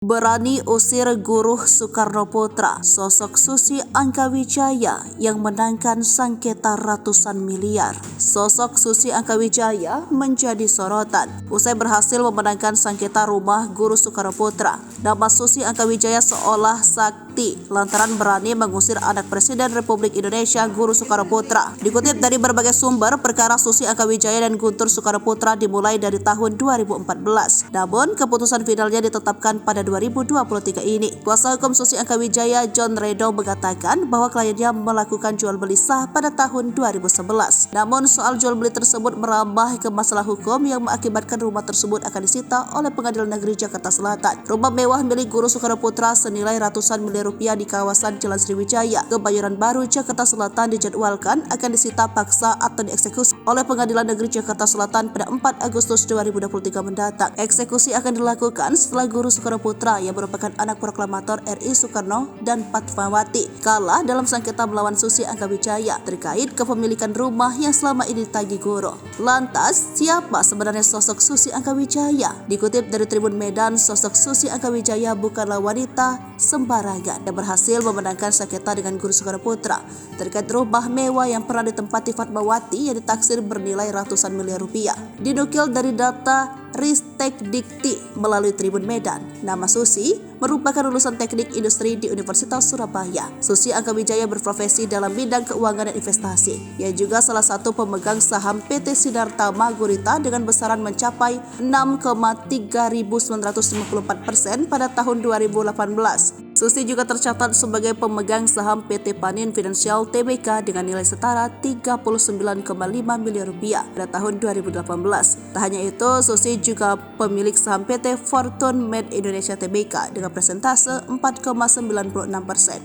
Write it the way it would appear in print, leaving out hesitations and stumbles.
Berani usir guru Soekarno Putra, sosok Susi Angkawijaya yang menangkan sengketa ratusan miliar. Sosok Susi Angkawijaya menjadi sorotan usai berhasil memenangkan sengketa rumah guru Soekarno Putra. Nama Susi Angkawijaya seolah sakti lantaran berani mengusir anak Presiden Republik Indonesia Guru Soekarno Putra. Dikutip dari berbagai sumber, perkara Susi Angkawijaya dan Guntur Soekarno Putra dimulai dari tahun 2014. Namun keputusan finalnya ditetapkan pada 2023 ini. Kuasa hukum Susi Angkawijaya, John Redo, mengatakan bahwa kliennya melakukan jual beli sah pada tahun 2011. Namun soal jual beli tersebut merambah ke masalah hukum yang mengakibatkan rumah tersebut akan disita oleh Pengadilan Negeri Jakarta Selatan. Rumah mewah milik Guru Soekarno Putra senilai ratusan miliar rupiah di kawasan Jalan Sriwijaya, Kebayoran Baru, Jakarta Selatan dijadwalkan akan disita paksa atau dieksekusi oleh Pengadilan Negeri Jakarta Selatan pada 4 Agustus 2023 mendatang. Eksekusi akan dilakukan setelah Guru Soekarno Putra yang merupakan anak proklamator RI Soekarno dan Fatmawati kalah dalam sengketa melawan Susi Angkawijaya terkait kepemilikan rumah yang selama ini ditagih Guru. Lantas, siapa sebenarnya sosok Susi Angkawijaya? Dikutip dari Tribun Medan, sosok Susi Angkawijaya bukanlah wanita sembarangan yang berhasil memenangkan sengketa dengan Guru Soekarno Putra terkait rumah mewah yang pernah ditempati Fatmawati yang ditaksir bernilai ratusan miliar rupiah. Dinukil dari data Ristek Dikti melalui Tribun Medan, nama Susi merupakan lulusan teknik industri di Universitas Surabaya. Susi Angkawijaya berprofesi dalam bidang keuangan dan investasi. Ia juga salah satu pemegang saham PT Sidarta Magurita dengan besaran mencapai 6,3954% pada tahun 2018. Susi juga tercatat sebagai pemegang saham PT Panin Financial Tbk dengan nilai setara 39,5 miliar rupiah pada tahun 2018. Tak hanya itu, Susi juga pemilik saham PT Fortune Med Indonesia Tbk dengan persentase 4,96%.